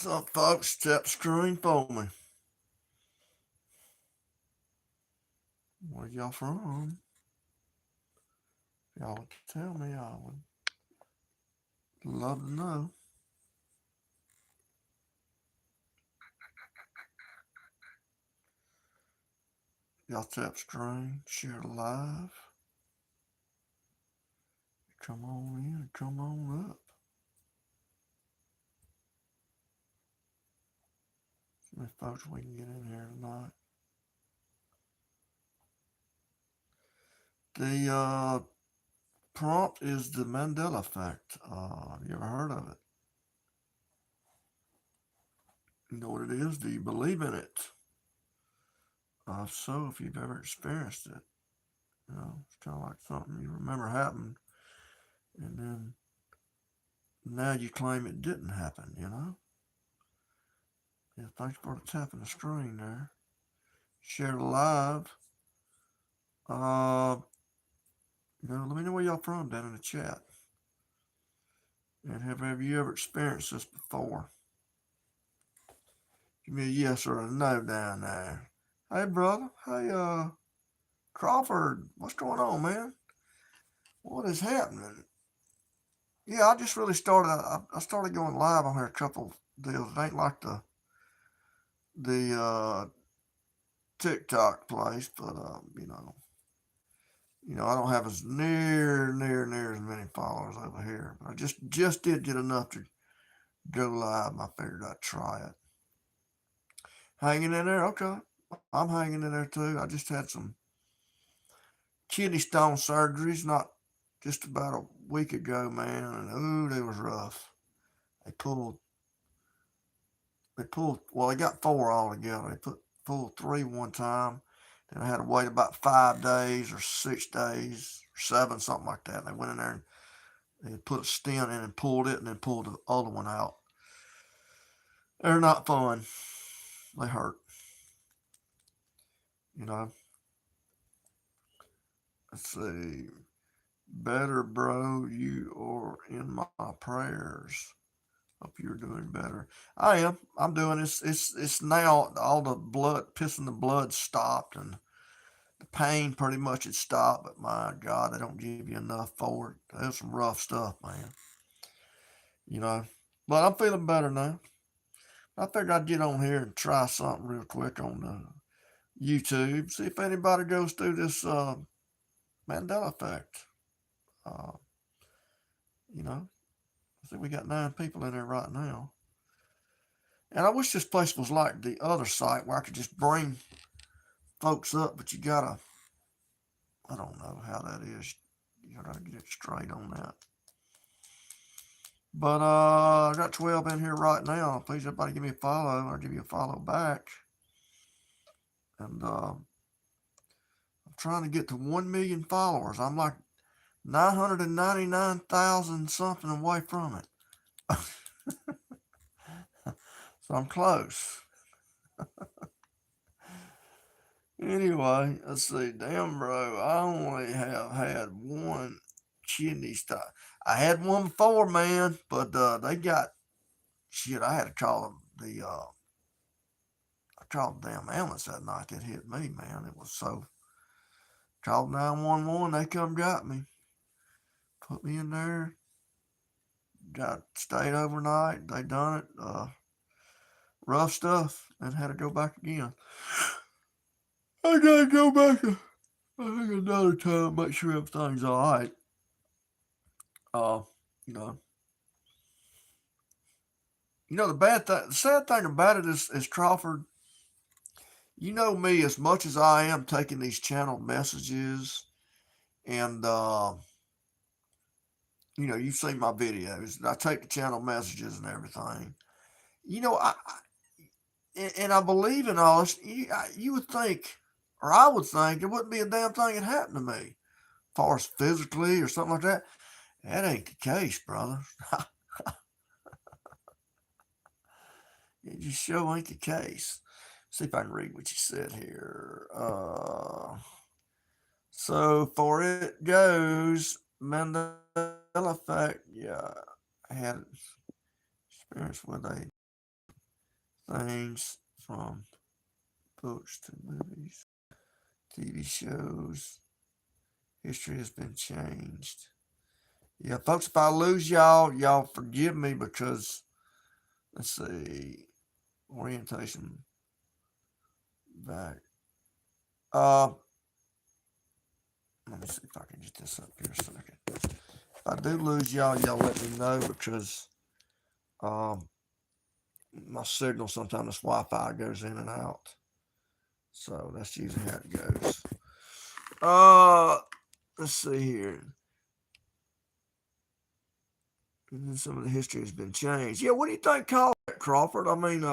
What's up, folks? Step screwing for me. Where y'all from? Y'all would tell me, I would love to know. Y'all tap screen, share live. Come on in, come on up. See if folks we can get in here tonight. The prompt is the Mandela effect. Have you ever heard of it? You know what it is? Do you believe in it? So, if you've ever experienced it, it's kind of like something you remember happened, and then now you claim it didn't happen. Yeah, thanks for tapping the screen there. Share live. Let me know where y'all from down in the chat. And have you ever experienced this before? Give me a yes or a no down there. Hey, brother. Hey, Crawford. What's going on, man? What is happening? Yeah, I just really started. I started going live on here a couple deals. It ain't like the TikTok place, but I don't have as near as many followers over here. But I just did get enough to go live. I figured I'd try it. Hanging in there, okay. I'm hanging in there too. I just had some kidney stone surgeries not just about a week ago, man, and ooh, they was rough. They pulled. Well, they got 4 altogether. They pulled 3 one time. Then I had to wait about 5 days or 6 days or 7, something like that. And they went in there and they put a stent in and pulled it and then pulled the other one out. They're not fun. They hurt. Let's see. Better, bro. You are in my prayers. Hope you're doing better. I am. I'm doing this. It's now all the pissing the blood stopped and the pain pretty much had stopped. But my God, they don't give you enough for it. That's some rough stuff, man. You know. But I'm feeling better now. I figured I'd get on here and try something real quick on YouTube. See if anybody goes through this Mandela effect. Uh, you know, I think we got 9 people in there right now. And I wish this place was like the other site where I could just bring folks up, but you gotta, I don't know how that is. You gotta get it straight on that. But I got 12 in here right now. Please, everybody give me a follow. I'll give you a follow back. And I'm trying to get to 1 million followers. I'm like 999,000 something away from it. So I'm close. Anyway, let's see. Damn, bro, I only have had one kidney stone. I had one before, man, but they got shit. I had to call them I called the damn ambulance that night that hit me, man. It was so. Called 911. They come got me, put me in there. Stayed overnight. They done it. Rough stuff, and had to go back again. I gotta go back. I think another time, make sure everything's all right. Uh, you know, the sad thing about it is Crawford. You know me as much as I am taking these channel messages, and you've seen my videos. I take the channel messages and everything. And I believe in all this. You would think, or I would think, there wouldn't be a damn thing that happened to me, as far as physically or something like that. That ain't the case, brother. It just sure ain't the case. See if I can read what you said here. So for it goes, Mandela effect. Yeah, I had experience with a things from books to movies, TV shows. History has been changed. Yeah, folks, if I lose y'all, y'all forgive me because, let's see, orientation back. Uh, Let me see if I can get this up here a second. If I do lose y'all, y'all let me know because um, my signal sometimes this Wi-Fi goes in and out. So that's usually how it goes. Let's see here. Some of the history has been changed. Yeah, what do you think called that, Crawford? I mean,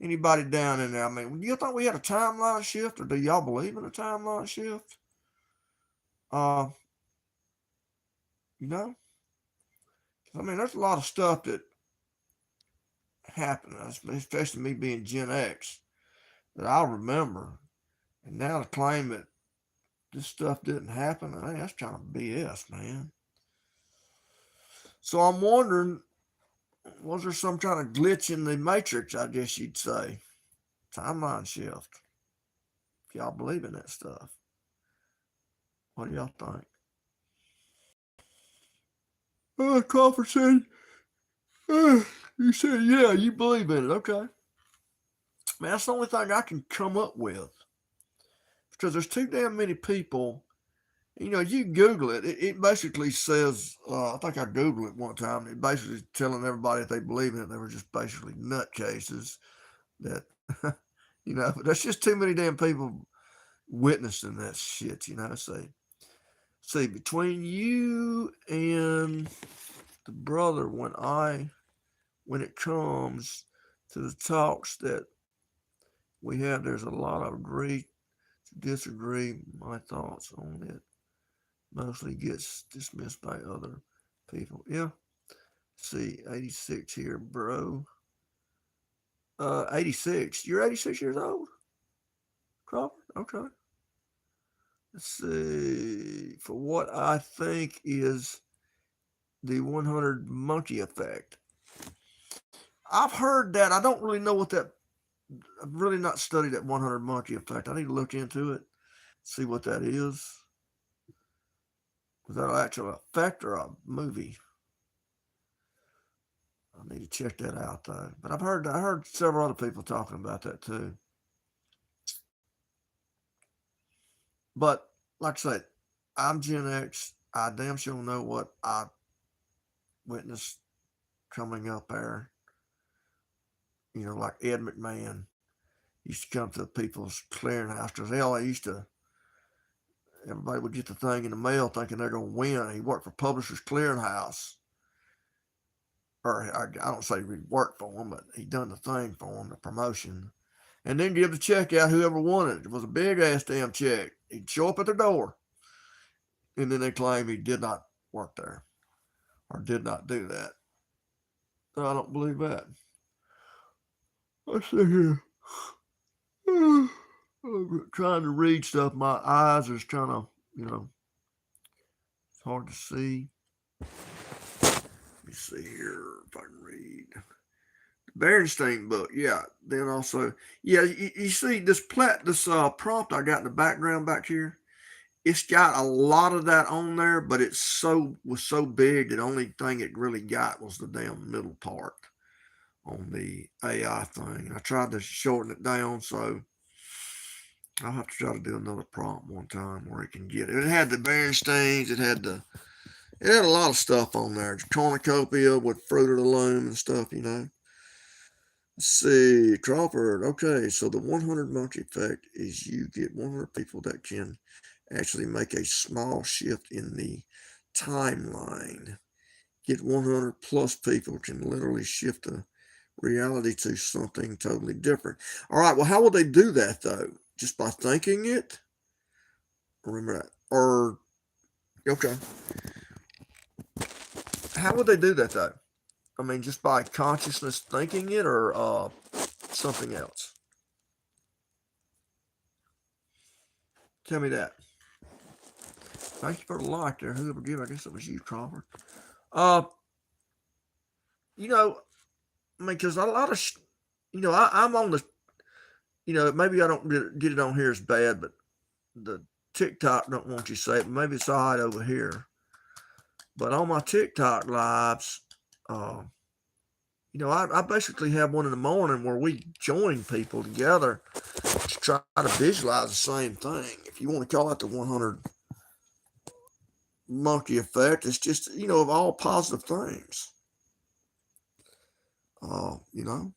anybody down in there? I mean, do you think we had a timeline shift, or do y'all believe in a timeline shift? Uh, you know, I mean, there's a lot of stuff that happened, especially me being Gen X, that I remember. And now to claim that this stuff didn't happen, I mean, that's kind of BS, man. So I'm wondering, was there some kind of glitch in the matrix? I guess you'd say timeline shift. If y'all believe in that stuff, what do y'all think? Crawford said, you said, yeah, you believe in it. Okay. Man, that's the only thing I can come up with. Because there's too damn many people. You know, you Google it. It basically says, I think I Googled it one time. It basically telling everybody if they believe in it, they were just basically nutcases. That, you know, but there's just too many damn people witnessing that shit, you know. See, between you and the brother, when it comes to the talks that we have, there's a lot of agree to disagree. My thoughts on it mostly gets dismissed by other people. Yeah. See, 86 here, bro. 86. You're 86 years old, Crawford? Okay. Let's see. For what I think is the 100 monkey effect. I've heard that. I don't really know what that. I've really not studied that 100 monkey effect. I need to look into it, see what that is. Was that an actual effect or a movie? I need to check that out though. But I heard several other people talking about that too. But like I said, I'm Gen X. I damn sure know what I witnessed coming up there. You know, like Ed McMahon used to come to the people's clearinghouse because they used to. Everybody would get the thing in the mail thinking they're going to win. He worked for Publishers Clearinghouse, or I don't say he worked for them, but he done the thing for them, the promotion, and then give the check out whoever won it. It was a big ass damn check. He'd show up at the door, and then they claim he did not work there or did not do that. So I don't believe that. Let's see here. I'm trying to read stuff. My eyes are kind of, it's hard to see. Let me see here if I can read. Berenstain book, yeah. Then also, yeah, you see this prompt I got in the background back here. It's got a lot of that on there, but was so big that the only thing it really got was the damn middle part on the AI thing. I tried to shorten it down, so I'll have to try to do another prompt one time where it can get it. It had the Berenstains, it had a lot of stuff on there. Cornucopia with Fruit of the Loom and stuff, Let's see, Crawford. Okay, so the 100 monkey effect is you get 100 people that can actually make a small shift in the timeline. Get 100 plus people can literally shift the reality to something totally different. All right, well, how will they do that though? Just by thinking it? Remember that? Or, okay. How would they do that though? I mean, just by consciousness thinking it or something else? Tell me that. Thank you for the like there. Whoever gave, I guess it was you, Crawford. Uh, you know, I mean, because a lot of, I'm on the, maybe I don't get it on here as bad, but the TikTok don't want you to say it. Maybe it's all right over here. But on my TikTok lives, uh, I basically have one in the morning where we join people together to try to visualize the same thing. If you want to call it the 100 monkey effect, it's just, of all positive things. Uh, you know,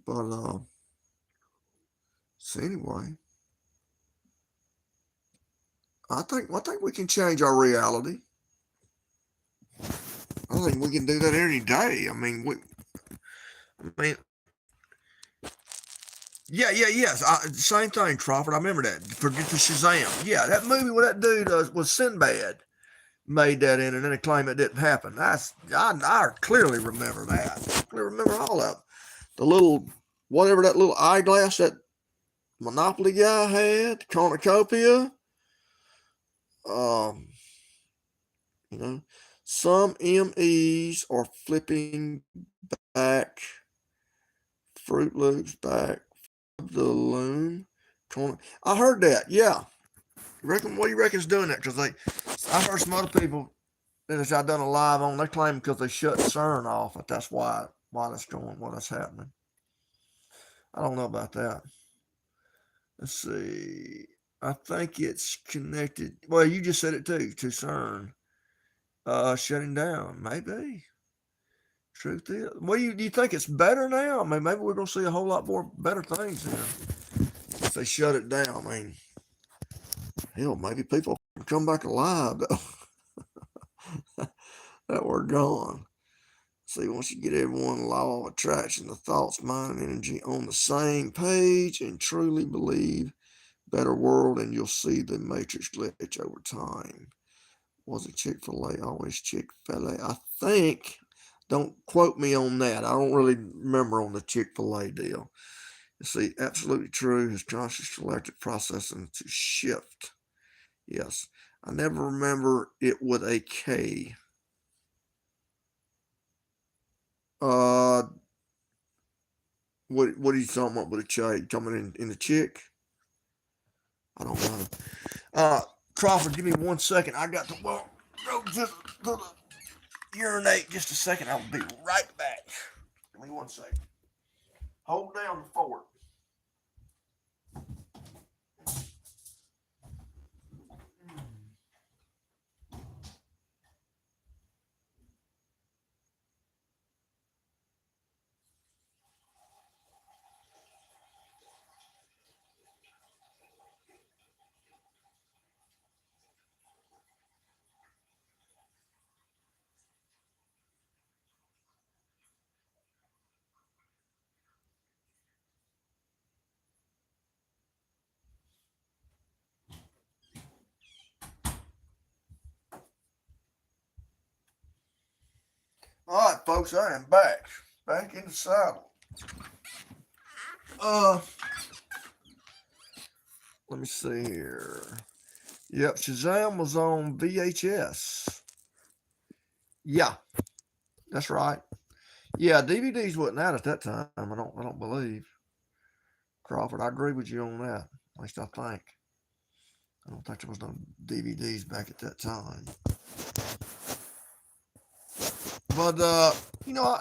but so anyway, I think we can change our reality. I think we can do that any day. I mean, yes. Same thing, Crawford. I remember that. Forget the Shazam. Yeah, that movie where that dude was Sinbad made that in, and then they claim it didn't happen. I clearly remember that. I clearly remember all of it. The little whatever that little eyeglass that Monopoly guy had, the cornucopia. Um, you know, some MEs are flipping back, Fruit Loops back, the loon. I heard that. Yeah, what do you reckon's doing that? Because I heard some other people that I done a live on. They claim because they shut CERN off, but that's why that's going, why that's happening. I don't know about that. Let's see. I think it's connected. Well, you just said it too, to CERN shutting down. Maybe. Truth is, well, do you think it's better now? I mean, maybe we're going to see a whole lot more better things here if they shut it down. I mean, hell, maybe people can come back alive though that were gone. See, once you get everyone, law of attraction, the thoughts, mind, and energy on the same page, and truly believe better world, and you'll see the matrix glitch over time. Was it Chick-fil-A? Always Chick-fil-A. I think. Don't quote me on that. I don't really remember on the Chick-fil-A deal. You see, absolutely true. His conscious collective processing to shift. Yes. I never remember it with a K. Uh, what are you talking about with a K? Coming in the chick? I don't know. Crawford, give me 1 second. I got to go to the urinate just a second. I'll be right back. Give me 1 second. Hold down the fort. All right, folks, I am back in the saddle. Uh, let me see here. Yep, Shazam was on VHS. Yeah, that's right. Yeah, DVDs wasn't out at that time. I don't believe. Crawford, I agree with you on that. At least I think. I don't think there was no DVDs back at that time. But you know, I,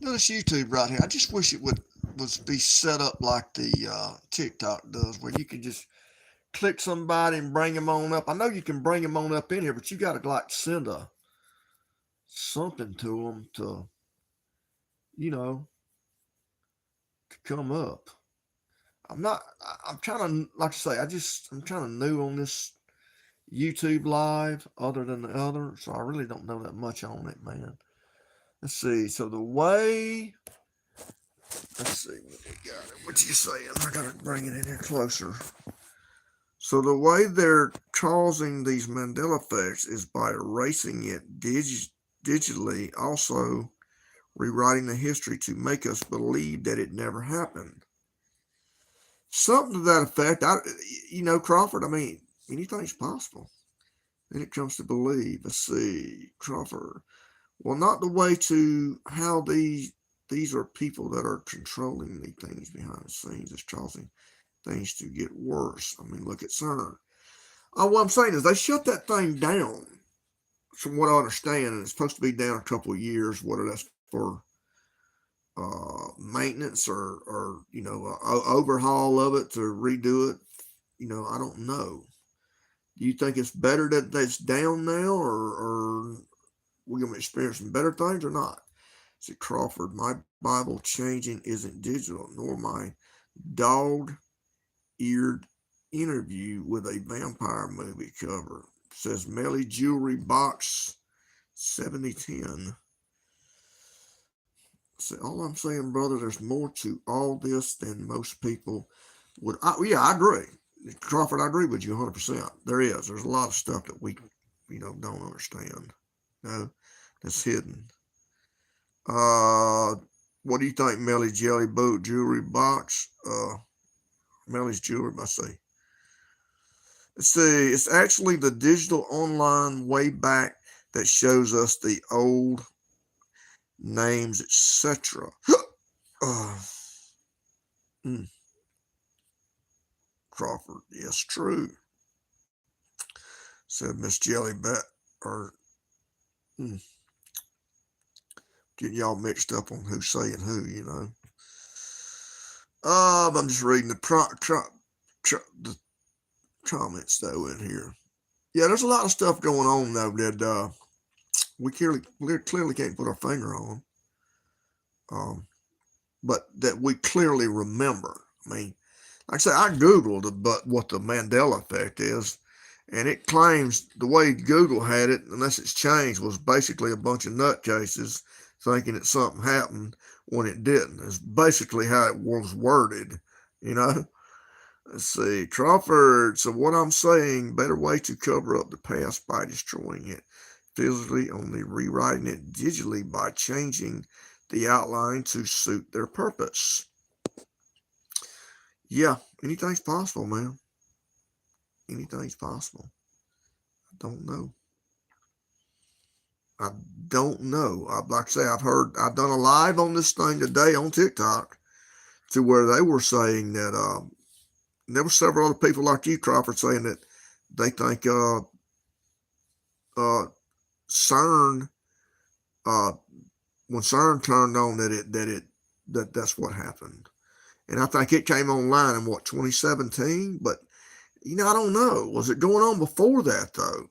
this YouTube right here. I just wish it would was be set up like the TikTok does, where you can just click somebody and bring them on up. I know you can bring them on up in here, but you got to like send a something to them to, you know, to come up. I'm not. I'm kind of like I say. I'm kind of new on this YouTube live, other than the other, so I really don't know that much on it, man. Let's see. So the way. Let's see what they got. What you saying? I gotta bring it in here closer. So the way they're causing these Mandela effects is by erasing it digitally, also rewriting the history to make us believe that it never happened. Something to that effect. Crawford. I mean, anything's possible when it comes to believe. Let's see, Crawford. Well, not the way to how these are people that are controlling the things behind the scenes. It's causing things to get worse. I mean, look at CERN. What I'm saying is they shut that thing down, from what I understand, and it's supposed to be down a couple of years, whether that's for maintenance or overhaul of it to redo it. I don't know. Do you think it's better that that's down now, or we're going to experience some better things or not? Said Crawford, my Bible changing isn't digital, nor my dog eared interview with a vampire movie cover. Says Melly Jewelry Box 7010. So all I'm saying, brother, there's more to all this than most people would. Yeah, I agree. Crawford, I agree with you 100%. There is. There's a lot of stuff that we, don't understand. No, that's hidden. What do you think, Melly Jelly Boat Jewelry Box? Melly's Jewelry, I say. Let's see. It's actually the digital online way back that shows us the old names, etc. mm, Crawford, yes, true. Said Miss Jelly Bet, or mm, getting y'all mixed up on who's saying who. I'm just reading the comments though in here. Yeah, there's a lot of stuff going on though that we clearly can't put our finger on, um, but that we clearly remember. I mean, like I say, I googled but what the Mandela effect is, and it claims the way Google had it, unless it's changed, was basically a bunch of nutcases thinking that something happened when it didn't. It's basically how it was worded, you know. Let's see, Crawford. So what I'm saying, better way to cover up the past by destroying it physically, only rewriting it digitally by changing the outline to suit their purpose. Yeah, anything's possible, man. Anything's possible. I don't know. I don't know. Like I say, I've done a live on this thing today on TikTok to where they were saying that there were several other people like you, Crawford, saying that they think CERN, uh, when CERN turned on, that's what happened. And I think it came online in 2017. But I don't know. Was it going on before that though?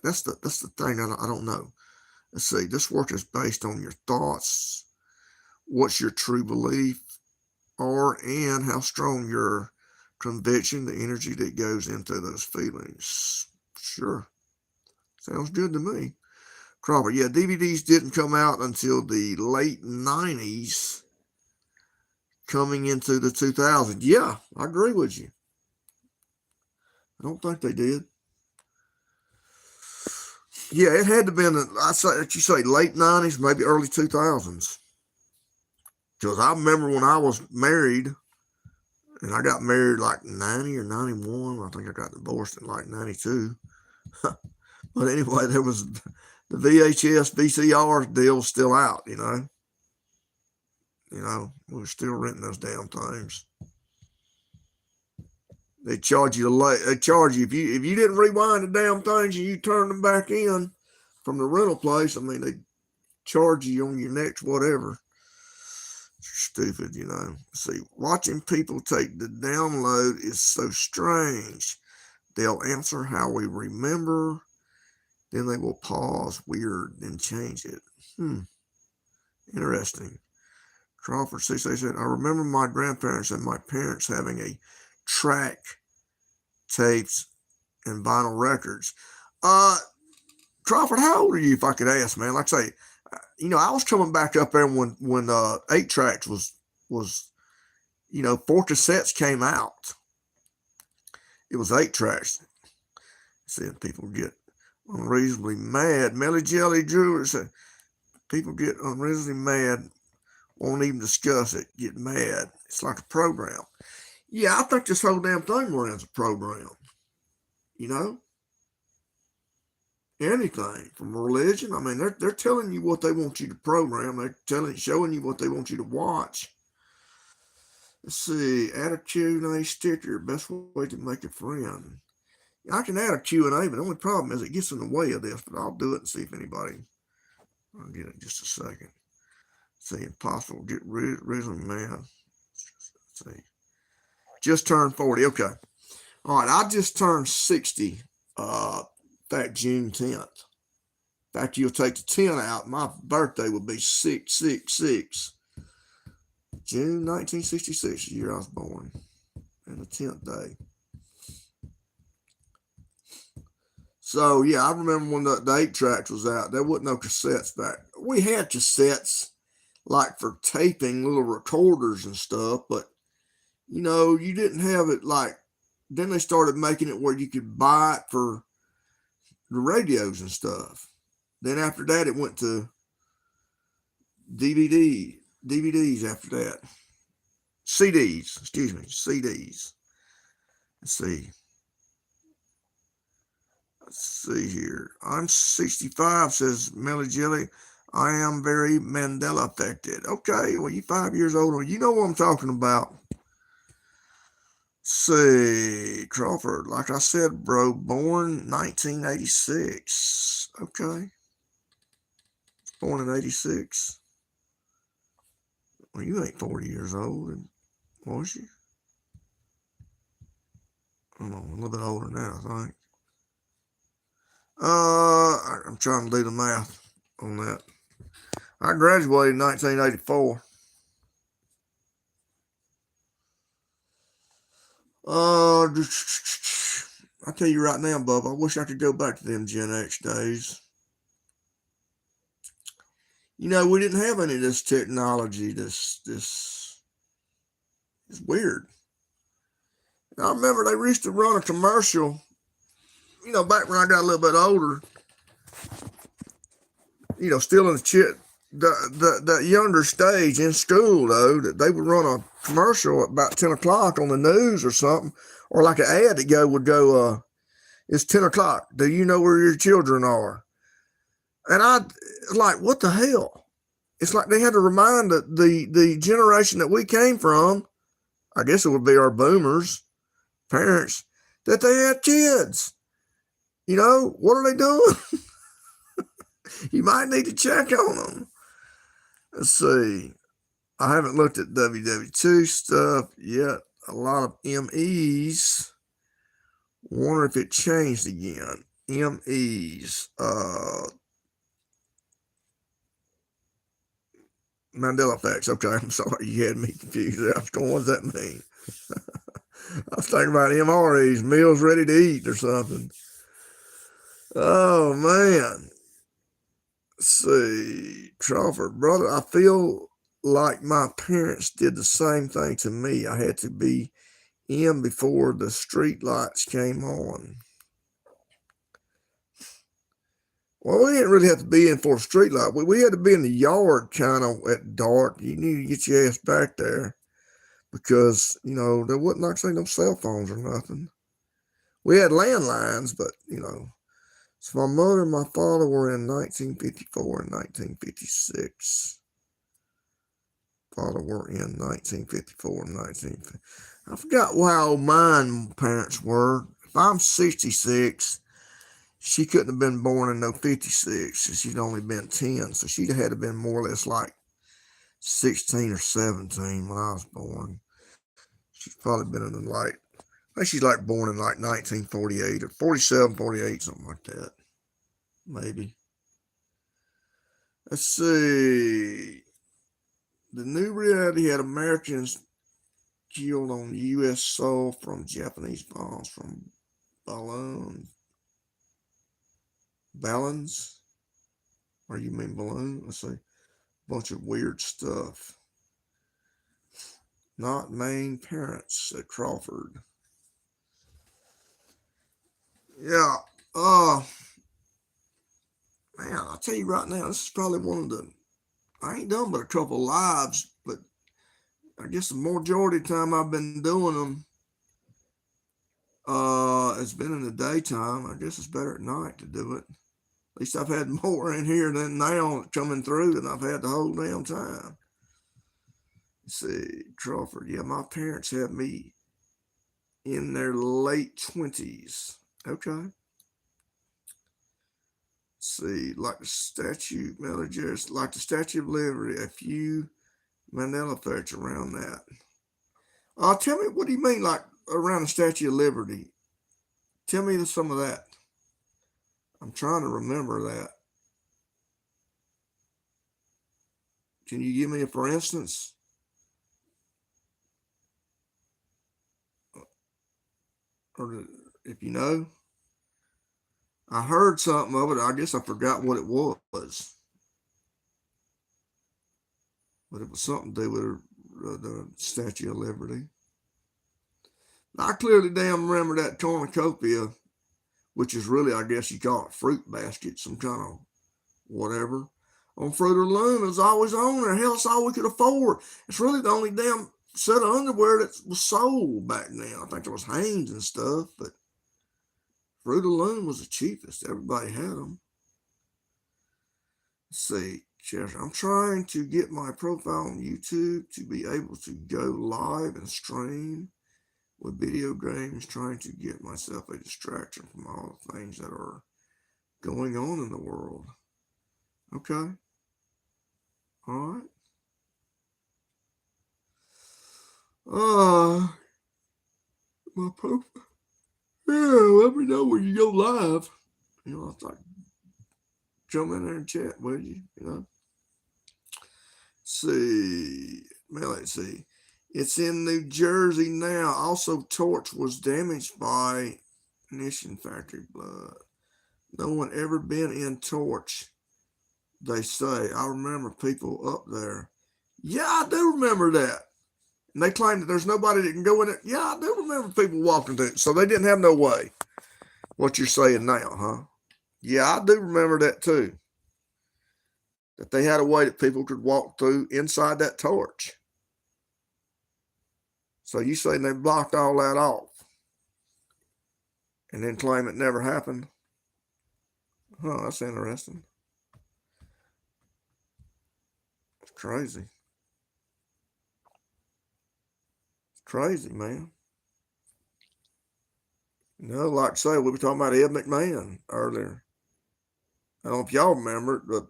That's the thing. I don't know. Let's see. This work is based on your thoughts, what's your true belief are, and how strong your conviction, the energy that goes into those feelings. Sure. Sounds good to me. Crawford, yeah, DVDs didn't come out until the late 90s, coming into the 2000s. Yeah, I agree with you. I don't think they did. Yeah, it had to have been, I say, you say late 90s, maybe early 2000s. Because I remember when I was married, and I got married like 90 or 91. I think I got divorced in like 92. But anyway, there was the VHS, VCR deal still out, we were still renting those damn things. They charge you they charge you if you didn't rewind the damn things and you turned them back in from the rental place. I mean, they charge you on your next whatever. Stupid, See, watching people take the download is so strange. They'll answer how we remember, then they will pause weird, then change it. Interesting. Crawford 6 said, I remember my grandparents and my parents having a track tapes and vinyl records. Crawford, how old are you, if I could ask, man? Like I say, I was coming back up there when 8 tracks was 4 cassettes came out. It was 8 tracks. Seeing people get unreasonably mad. Melly Jelly Jewelry said, people get unreasonably mad, won't even discuss it, get mad. It's like a program. Yeah, I think this whole damn thing runs a program. anything from religion. I mean, they're telling you what they want you to program. Showing you what they want you to watch. Let's see, add a Q&A sticker. Best way to make a friend. I can add a Q&A, but the only problem is it gets in the way of this. But I'll do it and see if anybody. I'll get it in just a second. Let's see, impossible. Get risen man. Let's see. Just turned 40. Okay. All right. I just turned 60. That June 10th. In fact, you'll take the 10 out. My birthday would be 666. June 1966, the year I was born. And the 10th day. So, yeah, I remember when the 8-tracks was out. There wasn't no cassettes back. We had cassettes, like for taping little recorders and stuff, but, you didn't have it like, then they started making it where you could buy it for the radios and stuff. Then after that, it went to DVDs after that. CDs. Let's see. Let's see here. I'm 65, says Melly Jelly. I am very Mandela affected. Okay, well, you 5 years older. You know what I'm talking about. See, Crawford, like I said, bro, born 1986. Okay. Born in 86. Well, you ain't 40 years old, was you? I don't know, a little bit older than that, I think. I'm trying to do the math on that. I graduated in 1984. I tell you right now, Bub, I wish I could go back to them Gen X days. We didn't have any of this technology. This is weird. I remember they used to run a commercial. Back when I got a little bit older. Still in the younger stage in school, though, that they would run a commercial at about 10 o'clock on the news or something, or like an ad that would go, it's 10 o'clock. Do you know where your children are? And I, like, what the hell? It's like they had to remind the generation that we came from, I guess it would be our boomers, parents, that they had kids. What are they doing? You might need to check on them. Let's see. I haven't looked at WW2 stuff yet. A lot of MEs. Wonder if it changed again. MEs. Mandela effects. Okay, I'm sorry. You had me confused. I was going, what does that mean? I was thinking about MREs, meals ready to eat or something. Oh, man. Let's see. Crawford, brother, I feel like my parents did the same thing to me. I had to be in before the street lights came on. Well, we didn't really have to be in for a street light. We had to be in the yard kind of at dark. You need to get your ass back there because, there wasn't, like I say, no cell phones or nothing. We had landlines, but, So my mother and my father were in 1954 and 1956. Father were in 1954 and 1950. I forgot how old mine parents were. If I'm 66, she couldn't have been born in no 56. She'd only been 10. So she'd have had to been more or less like 16 or 17 when I was born. She's probably been in the I think she's like born in like 1948 or 47, 48, something like that. Maybe. Let's see. The new reality had Americans killed on U.S. soil from Japanese bombs from balloons? Or you mean balloon? Let's see. Bunch of weird stuff. Not main parents, said Crawford. Yeah. Man, I'll tell you right now, this is probably one of the, I ain't done but a couple lives, but I guess the majority of the time I've been doing them, it's been in the daytime. I guess it's better at night to do it. At least I've had more in here than now coming through than I've had the whole damn time. Let's see, Crawford. Yeah, my parents had me in their late 20s. Okay. Let's see, like the statue, Melody Jarrett, like the Statue of Liberty, a few Mandela effects around that. Tell me, what do you mean, like around the Statue of Liberty? Tell me some of that. I'm trying to remember that. Can you give me a for instance? Or if you know? I heard something of it. I guess I forgot what it was. But it was something to do with the Statue of Liberty. I clearly damn remember that cornucopia, which is really, I guess you call it fruit basket, some kind of whatever. On Fruit of the Loom, it was always on there. Hell, it's all we could afford. It's really the only damn set of underwear that was sold back then. I think there was Hanes and stuff, but Fruit of the Loom was the cheapest. Everybody had them. Let's see. I'm trying to get my profile on YouTube to be able to go live and stream with video games, trying to get myself a distraction from all the things that are going on in the world. Okay. All right. My profile. Yeah, let me know when you go live. You know, it's like jump in there and chat, will you? You know. Let's see. It's in New Jersey now. Also, Torch was damaged by ignition factory blood. No one ever been in Torch, they say. I remember people up there. Yeah, I do remember that. And they claim that there's nobody that can go in it. Yeah, I do remember people walking through it. So they didn't have no way. What you're saying now, huh? Yeah, I do remember that too. That they had a way that people could walk through inside that torch. So you say they blocked all that off and then claim it never happened? Huh, that's interesting. It's crazy. It's crazy, man. You know, like I say, we were talking about Ed McMahon earlier. I don't know if y'all remember it, but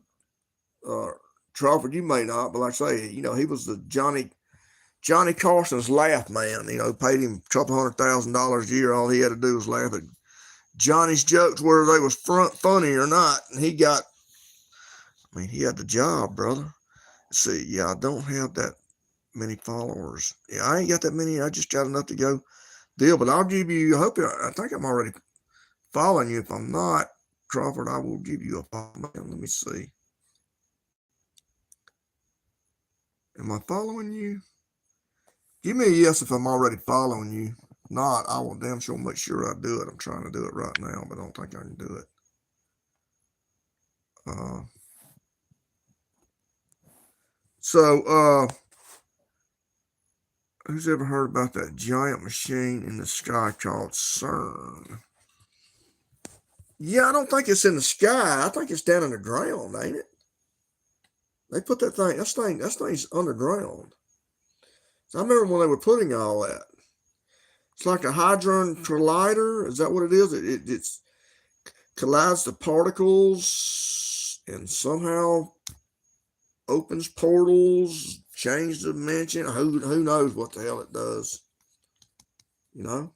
Crawford, you may not, but like I say, you know, he was the Johnny Carson's laugh man. You know, paid him a couple $100,000 a year. All he had to do was laugh at Johnny's jokes, whether they was funny or not. And he had the job, brother. See, yeah, I don't have that many followers. Yeah, I ain't got that many. I just got enough to go deal. But I'll give you, I think I'm already following you. If I'm not, Crawford, I will give you a follow. Let me see. Am I following you? Give me a yes if I'm already following you. If not, I will damn sure make sure I do it. I'm trying to do it right now, but I don't think I can do it. Who's ever heard about that giant machine in the sky called CERN? Yeah, I don't think it's in the sky. I think it's down in the ground, ain't it? They put that thing's underground. So I remember when they were putting all that. It's like a hadron collider. Is that what it is? It collides the particles and somehow opens portals, changes the dimension. Who knows what the hell it does? You know?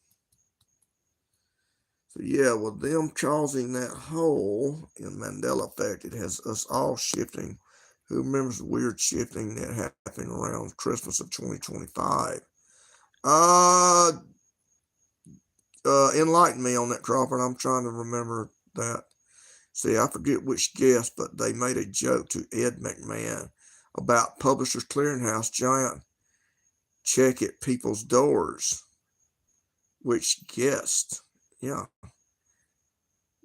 So yeah, with them causing that hole in Mandela effect, it has us all shifting. Who remembers the weird shifting that happened around Christmas of 2025? Enlighten me on that, Crawford. I'm trying to remember that. See, I forget which guest, but they made a joke to Ed McMahon about Publishers Clearinghouse giant check at people's doors. Which guest? Yeah.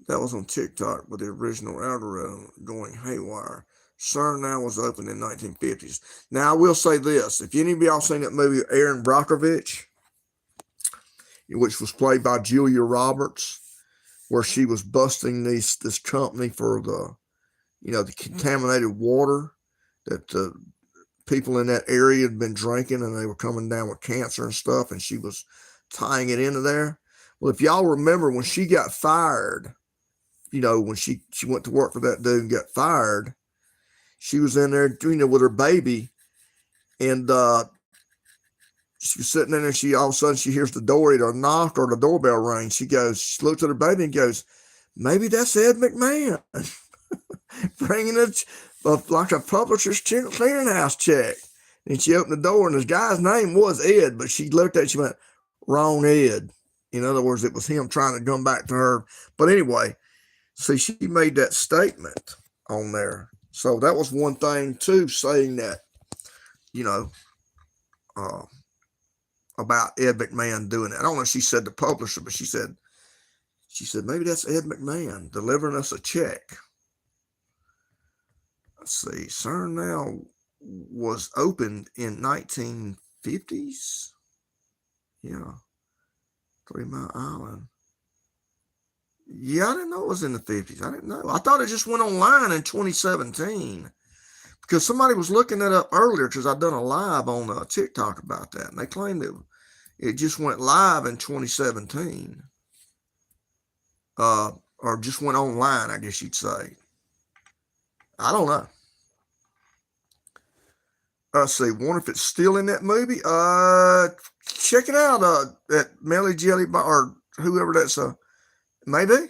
That was on TikTok with the original algorithm going haywire. CERN now was opened in the 1950s. Now, I will say this. If any of y'all seen that movie, Aaron Brockovich, which was played by Julia Roberts, where she was busting this company for the contaminated water that the people in that area had been drinking, and they were coming down with cancer and stuff, and she was tying it into there. Well, if y'all remember when she got fired, when she went to work for that dude and got fired, she was in there, with her baby, and she was sitting there, and she all of a sudden she hears the door either knock or the doorbell ring. She looks at her baby and goes, maybe that's Ed McMahon bringing like a publisher's clearinghouse check. And she opened the door, and this guy's name was Ed, but she looked at it, she went, wrong Ed. In other words, it was him trying to come back to her. But anyway, see, she made that statement on there. So that was one thing too, saying that, about Ed McMahon doing it. I don't know if she said the publisher, but she said maybe that's Ed McMahon delivering us a check. Let's see, CERN now was opened in 1950s. Yeah, 3 Mile Island. Yeah, I didn't know it was in the 50s. I didn't know. I thought it just went online in 2017 because somebody was looking that up earlier because I'd done a live on TikTok about that, and they claimed that it just went live in 2017, or just went online, I guess you'd say. I don't know. Let's see. Wonder if it's still in that movie. Check it out. At Melly Jelly or whoever that's. Maybe.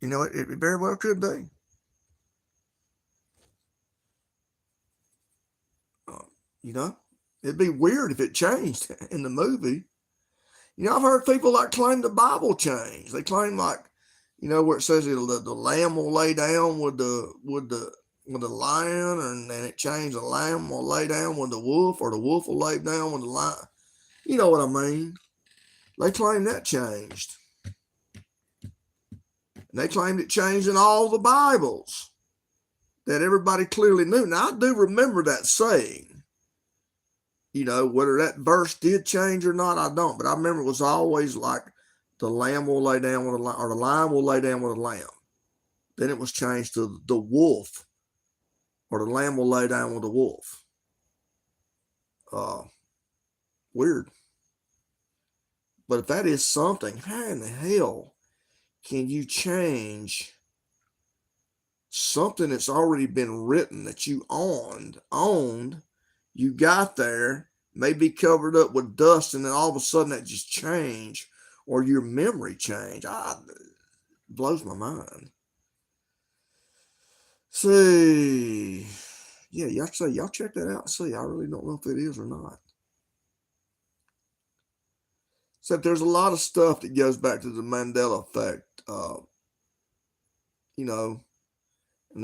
It very well could be. It'd be weird if it changed in the movie. I've heard people claim the Bible changed. They claim where it says the lamb will lay down with the lion, and then it changed. The lamb will lay down with the wolf, or the wolf will lay down with the lion. You know what I mean? They claim that changed. And they claimed it changed in all the Bibles that everybody clearly knew. Now, I do remember that saying. Whether that verse did change or not, I don't. But I remember it was always like the lamb will lay down with a lion, or the lion will lay down with a lamb. Then it was changed to the wolf, or the lamb will lay down with a wolf. Weird. But if that is something, how in the hell can you change something that's already been written that you owned, you got there, maybe covered up with dust, and then all of a sudden that just changed, or your memory changed? It blows my mind. See, yeah, y'all check that out and see. I really don't know if it is or not. Except there's a lot of stuff that goes back to the Mandela effect, and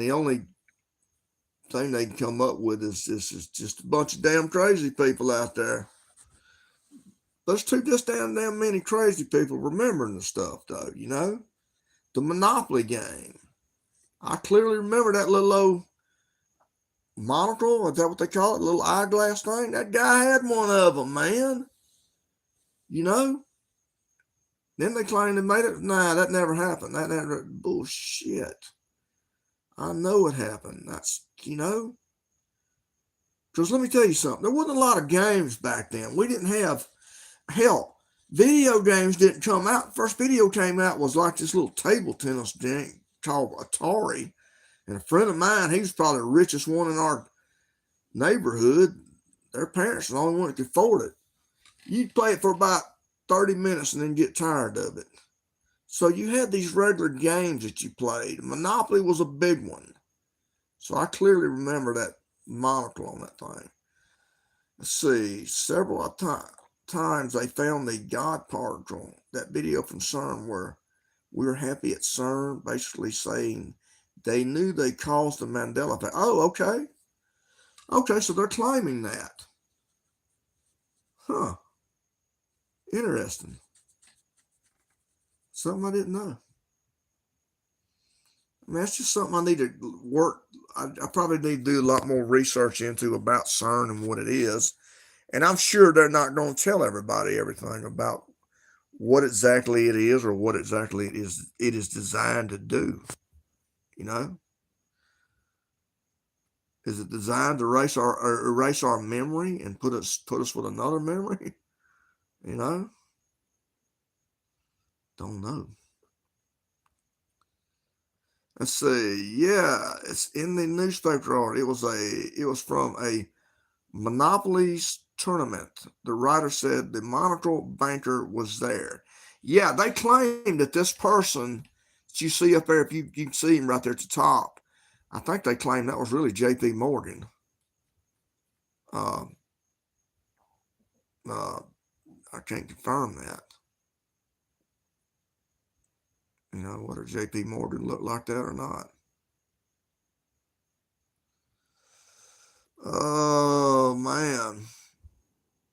the only thing they can come up with is just a bunch of damn crazy people out there. There's just damn many crazy people remembering the stuff, though, The Monopoly game. I clearly remember that little old monocle, is that what they call it? Little eyeglass thing? That guy had one of them, man. Then they claim they made it. Nah, that never happened. That never, bullshit. I know it happened. That's, because let me tell you something. There wasn't a lot of games back then. We didn't have, hell, video games didn't come out. First video came out was like this little table tennis thing called Atari. And a friend of mine, he was probably the richest one in our neighborhood. Their parents were the only one that could afford it. You'd play it for about 30 minutes and then get tired of it. So you had these regular games that you played. Monopoly was a big one. So I clearly remember that monocle on that thing. Let's see, several times they found the God particle, that video from CERN where we're happy at CERN, basically saying they knew they caused the Mandela effect. Oh, okay. Okay, so they're claiming that. Huh. Interesting. Something I didn't know. I mean, that's just something I need to work. I probably need to do a lot more research into about CERN and what it is. And I'm sure they're not going to tell everybody everything about what exactly it is or what exactly it is designed to do. You know, is it designed to erase our memory and put us with another memory? You know, don't know. Let's see. Yeah, it's in the newspaper art. It was from a Monopoly's tournament. The writer said the monocle banker was there. Yeah, they claimed that this person that you see up there, if you can see him right there at the top, I think they claimed that was really J.P. Morgan. Uh, uh, I can't confirm that. Whether J.P. Morgan looked like that or not. Oh man!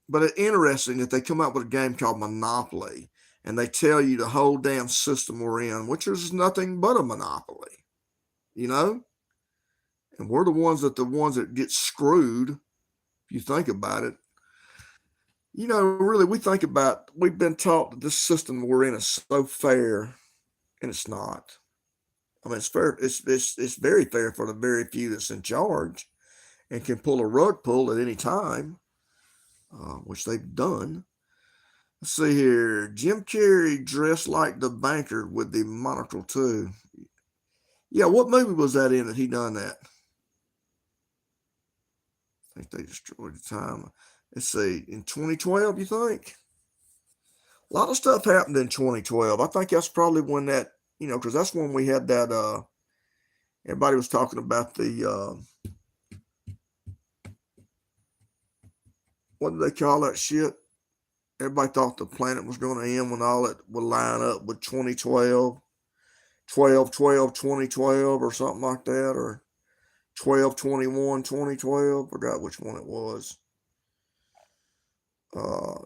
But it's interesting that they come up with a game called Monopoly, and they tell you the whole damn system we're in, which is nothing but a monopoly. You know, and we're the ones that get screwed. If you think about it, really, we've been taught that this system we're in is so fair, and it's not. I mean, it's fair. It's very fair for the very few that's in charge and can pull a rug pull at any time, which they've done. Let's see here. Jim Carrey dressed like the banker with the monocle too. Yeah, what movie was that in that he done that? I think they destroyed the time. Let's see. In 2012, you think? A lot of stuff happened in 2012. I think that's probably when because that's when we had that. Everybody was talking about the. What did they call that shit? Everybody thought the planet was going to end when all it would line up with 2012, 12, 12, 2012, or something like that, or 12, 21, 2012. Forgot which one it was. Uh,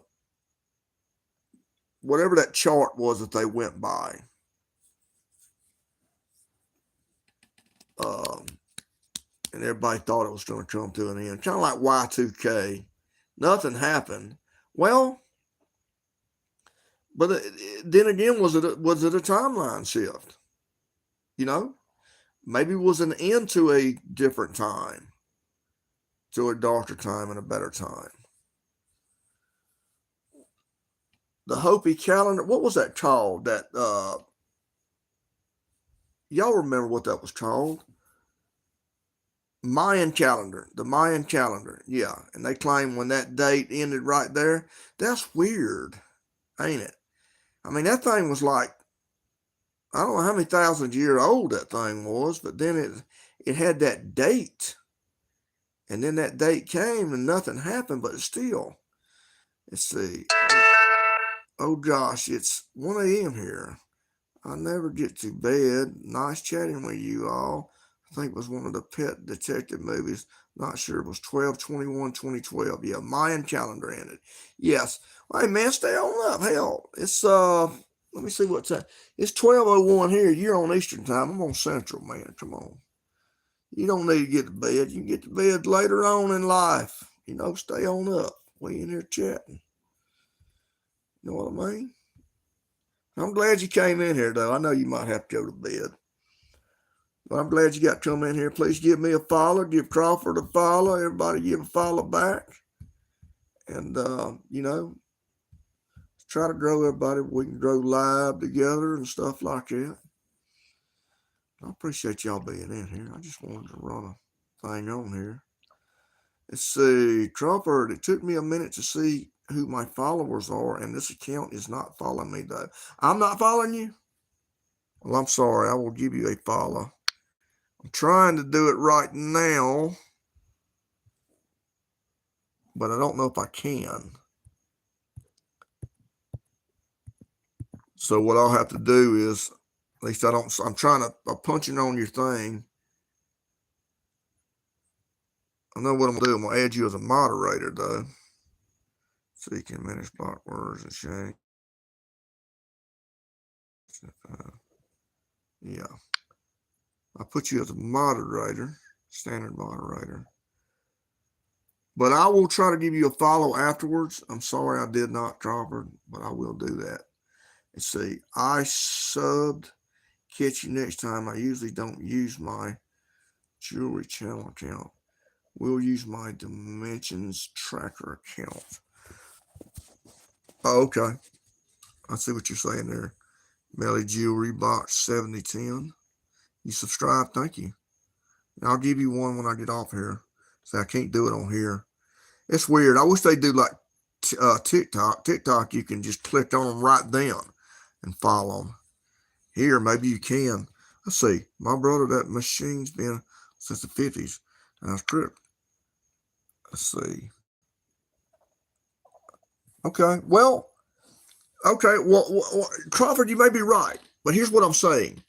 Whatever that chart was that they went by. Um, and everybody thought it was going to come to an end. Kind of like Y2K. Nothing happened. Well, but then again, was it a timeline shift? Maybe it was an end to a different time, to a darker time and a better time. The Hopi calendar. What was that called? That y'all remember what that was called? Mayan calendar, the Mayan calendar, yeah. And they claim when that date ended right there, that's weird, ain't it? I mean, that thing was like, I don't know how many thousand years old that thing was, but then it had that date, and then that date came and nothing happened, but still, let's see. Oh gosh, it's 1 a.m. here. I never get to bed. Nice chatting with you all. I think it was one of the pet detective movies. Not sure. It was 12/21/2012. Yeah, Mayan calendar ended. Yes. Well, hey man, stay on up. Hell, it's let me see what time. It's 12:01 here. You're on Eastern time. I'm on Central, man. Come on. You don't need to get to bed. You can get to bed later on in life. Stay on up. We in here chatting. You know what I mean? I'm glad you came in here, though. I know you might have to go to bed. But I'm glad you got to come in here. Please give me a follow. Give Crawford a follow. Everybody give a follow back. And, try to grow everybody. We can grow live together and stuff like that. I appreciate y'all being in here. I just wanted to run a thing on here. Let's see. Crawford, it took me a minute to see who my followers are, and this account is not following me, though. I'm not following you? Well, I'm sorry. I will give you a follow. I'm trying to do it right now, but I don't know if I can. So what I'll have to do is, at least I'm I'm punching on your thing. I know what I'm going to do. I'm going to add you as a moderator, though. So you can manage block words and change. Yeah. I'll put you as a moderator, standard moderator. But I will try to give you a follow afterwards. I'm sorry I did not, Crawford, but I will do that. Let's see. I subbed. Catch you next time. I usually don't use my jewelry channel account. We'll use my dimensions tracker account. Oh, okay. I see what you're saying there. Melly Jewelry Box 7010. You subscribe? Thank you. And I'll give you one when I get off here. So I can't do it on here. It's weird. I wish they do like TikTok. TikTok, you can just click on them right then and follow them. Here, maybe you can. Let's see. My brother, that machine's been since the 50s. That's true. Let's see. Okay. Well, Crawford, you may be right. But here's what I'm saying.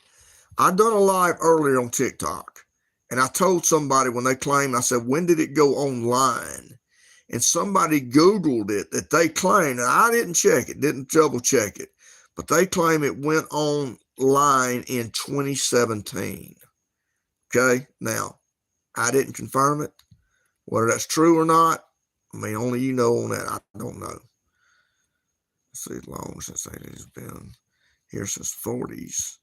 I done a live earlier on TikTok. And I told somebody when they claimed, I said, when did it go online? And somebody Googled it that they claimed, and I didn't check it, didn't double check it, but they claim it went online in 2017. Okay, now, I didn't confirm it. Whether that's true or not, I mean, only you know on that. I don't know. Let's see, long since it's been here since the 40s.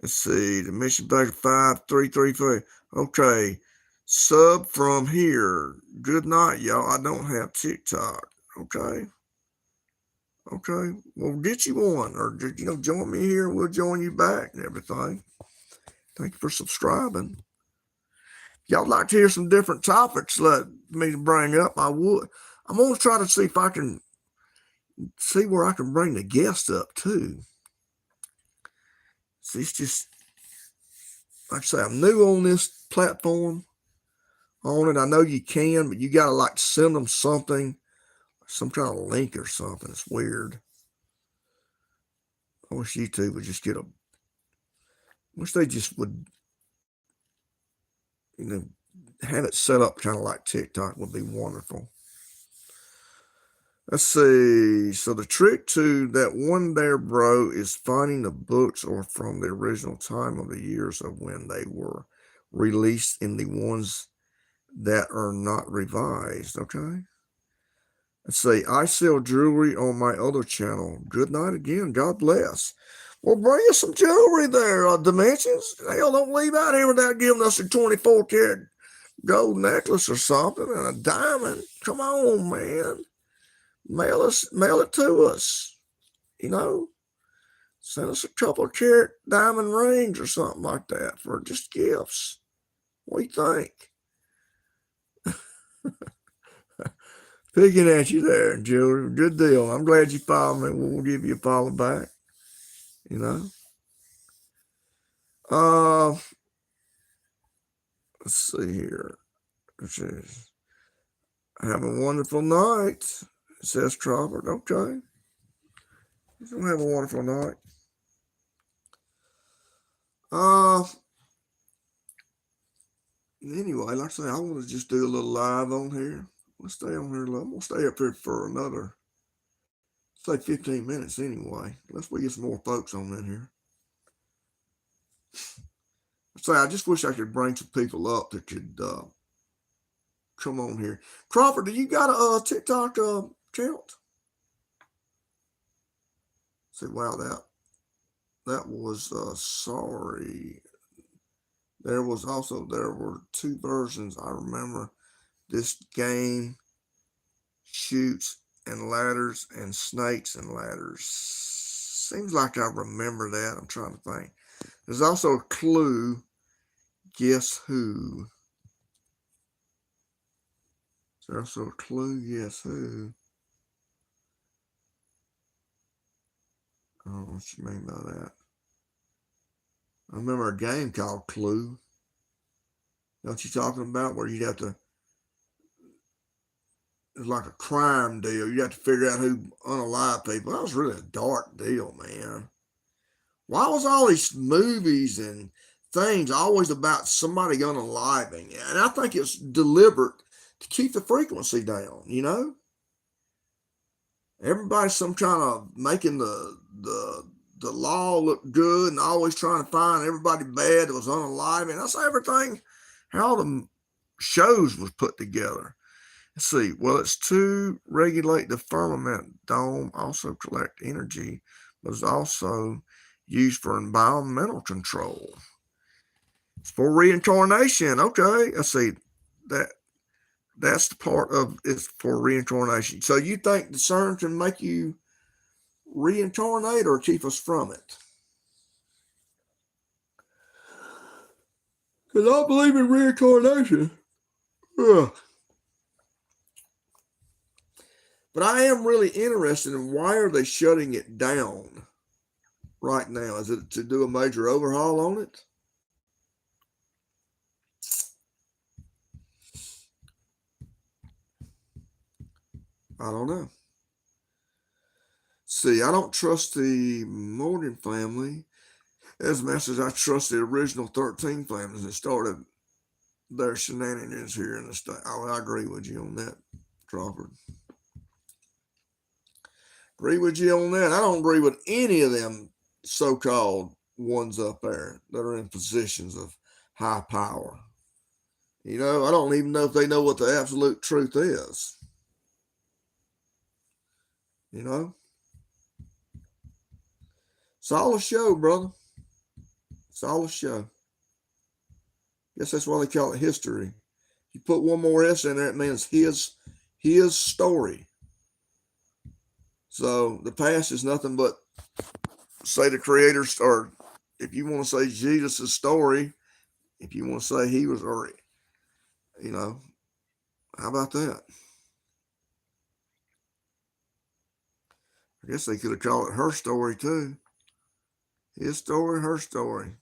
Let's see, the mission back 5333. Okay, sub from here. Good night, y'all. I don't have TikTok. Okay. Okay. We'll get you one, or join me here. We'll join you back and everything. Thank you for subscribing. If y'all like to hear some different topics let me bring up, I would. I'm gonna try to see if I can see where I can bring the guest up too. See, it's just like I say, I'm new on this platform. On it, I know you can, but you gotta like send them something, some kind of link or something. It's weird. I wish YouTube would just get a. Wish they just would, have it set up kind of like TikTok would be wonderful. Let's see. So the trick to that one there, bro, is finding the books or from the original time of the years of when they were released in the ones that are not revised. Okay. Let's see. I sell jewelry on my other channel. Good night again. God bless. Well, bring us some jewelry there, Dimensions. Hell, don't leave out here without giving us a 24 karat gold necklace or something and a diamond. Come on, man. Mail it to us. Send us a couple of carat diamond rings or something like that for just gifts. What do you think? Picking at you there, Jewelry. Good deal. I'm glad you followed me. We'll give you a follow back. Let's see here. Have a wonderful night, says Crawford. Okay. So have a wonderful night. Anyway, like I say, I want to just do a little live on here. Let's stay on here a little. I'm going to stay up here for another, say 15 minutes anyway. Let's get some more folks on in here. I just wish I could bring some people up that could come on here. Crawford, do you got a TikTok account? Say, wow, that was sorry. There were two versions. I remember this game shoots and ladders and snakes and ladders. Seems like I remember that. I'm trying to think. There's also a clue. Guess who? There's also a clue. Guess who? I don't know what you mean by that. I remember a game called Clue. Know what you're talking about? Where you'd have to, it's like a crime deal. You have to figure out who unalive people. That was really a dark deal, man. Why was all these movies and things always about somebody unaliving? And I think it's deliberate to keep the frequency down, Everybody's some kind of making the law look good and always trying to find everybody bad that was unaliving. That's everything, how the shows was put together. Let's see. Well, it's to regulate the firmament dome, also collect energy but it's also used for environmental control. It's for reincarnation. Okay, I see that. That's the part of it's for reincarnation. So you think the CERN can make you reincarnate or keep us from it? Because I believe in reincarnation. Ugh. But I am really interested in why are they shutting it down right now? Is it to do a major overhaul on it? I don't know. See, I don't trust the Morgan family as much as I trust the original 13 families that started their shenanigans here in the state. Oh, I agree with you on that, Crawford. Agree with you on that. I don't agree with any of them so-called ones up there that are in positions of high power. You know, I don't even know if they know what the absolute truth is. You know? It's all a show, brother. It's all a show. Guess that's why they call it history. You put one more S in there, it means his story. So the past is nothing but say the creator's, or if you want to say Jesus' story, if you want to say he was, or you know, how about that? I guess they could have called it her story too. His story, her story.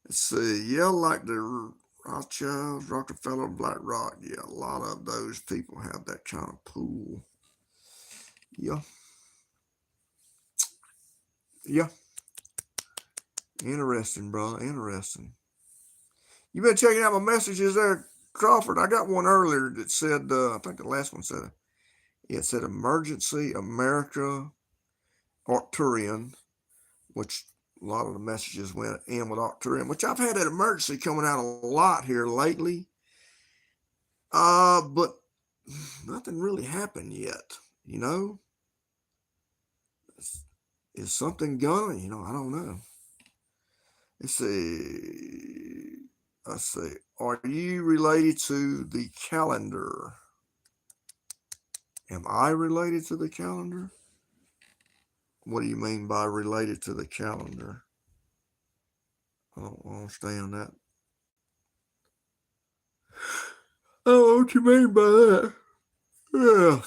Let's see. Yeah, like the Rothschilds, Rockefeller, BlackRock. Yeah, a lot of those people have that kind of pool. Yeah. Yeah. Interesting, brother. Interesting. You been checking out my messages there, Crawford? I got one earlier that said, I think the last one said, it said Emergency America Arcturian, which a lot of the messages went in with Arcturian, which I've had that emergency coming out a lot here lately. But nothing really happened yet, you know? Is something gonna, I don't know. Let's see. Let's see. Are you related to the calendar? Am I related to the calendar? What do you mean by related to the calendar? I don't understand that. Oh, what you mean by that? Yeah.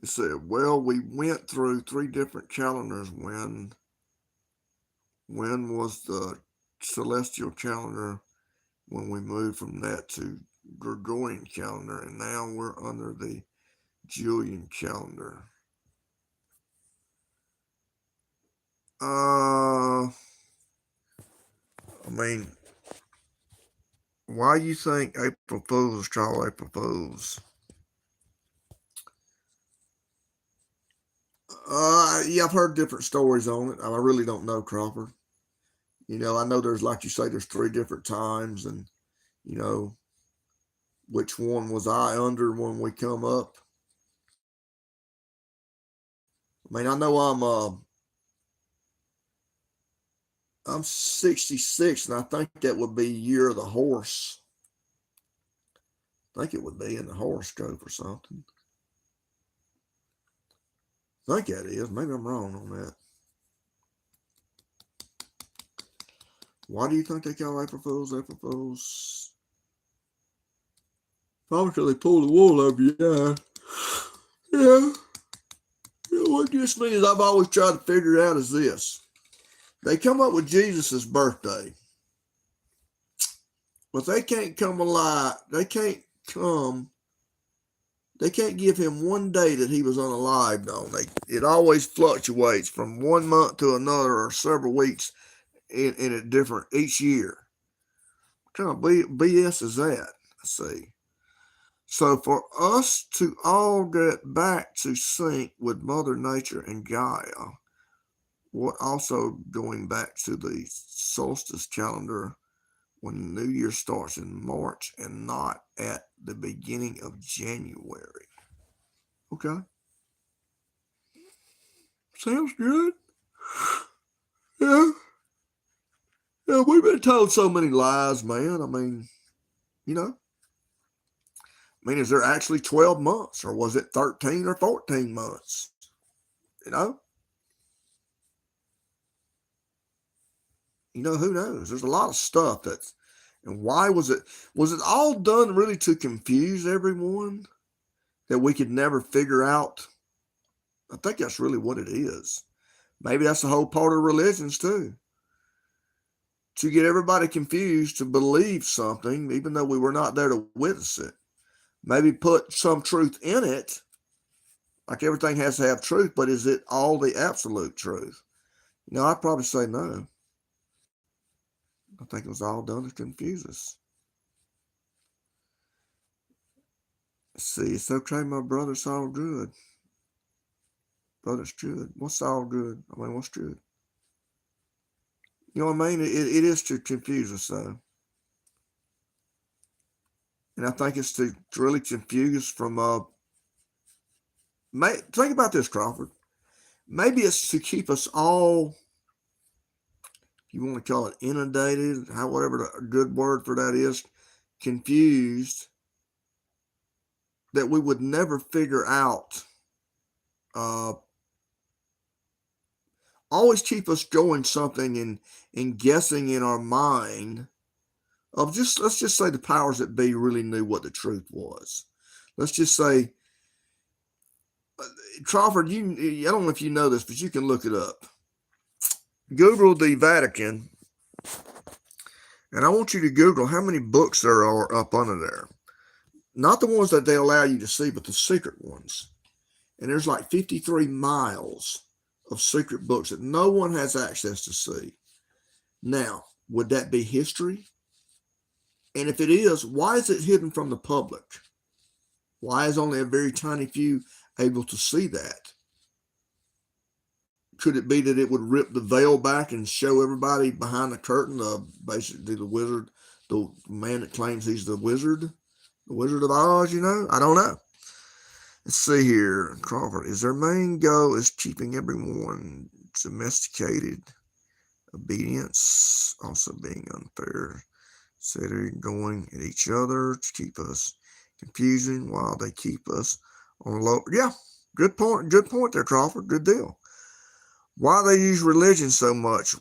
It said, well, we went through 3 different calendars when was the celestial calendar when we moved from that to Gregorian calendar, and now we're under the Julian calendar. I mean, why you think April Fools call April Fools? Yeah, I've heard different stories on it. I really don't know, Crawford. I know there's, like you say, there's 3 different times, and you know, which one was I under when we come up? I mean, I know I'm 66, and I think that would be year of the horse. I think it would be in the horoscope or something. I think that is. Maybe I'm wrong on that. Why do you think they call April Fools April Fools? Probably because they pull the wool over your eye. Yeah. What this means I've always tried to figure out is this. They come up with Jesus' birthday, but they can't come alive. They can't give him one day that he was unalived on. It always fluctuates from 1 month to another or several weeks in a different each year. What kind of BS is that? Let's see. So for us to all get back to sync with Mother Nature and Gaia, what also going back to the solstice calendar when New Year starts in March and not at the beginning of January. Okay. Sounds good. Yeah. Yeah, we've been told so many lies, man. I mean, you know, is there actually 12 months or was it 13 or 14 months? You know? Who knows? There's a lot of stuff that's, and why was it all done really to confuse everyone that we could never figure out? I think that's really what it is. Maybe that's the whole part of religions too. To get everybody confused to believe something, even though we were not there to witness it. Maybe put some truth in it, like everything has to have truth, but is it all the absolute truth? I'd probably say no. I think it was all done to confuse us. Let's see, it's okay, my brother, it's all good. Brother's good. What's all good? I mean, what's good? You know what I mean? It is to confuse us, though. And I think it's to really confuse from, think about this, Crawford. Maybe it's to keep us all, you want to call it inundated, whatever the good word for that is, confused, that we would never figure out. Always keep us going something and guessing in our mind of let's just say the powers that be really knew what the truth was. Let's just say, Crawford, I don't know if you know this, but you can look it up. Google the Vatican, and I want you to Google how many books there are up under there. Not the ones that they allow you to see, but the secret ones. And there's like 53 miles of secret books that no one has access to see. Now, would that be history? And if it is, why is it hidden from the public? Why is only a very tiny few able to see that? Could it be that it would rip the veil back and show everybody behind the curtain, basically the wizard, the man that claims he's the Wizard of Oz, I don't know. Let's see here, Crawford. Is their main goal is keeping everyone domesticated, obedience, also being unfair, setting going at each other to keep us confusing while they keep us on low. Yeah, good point there, Crawford. Good deal. Why they use religion so much?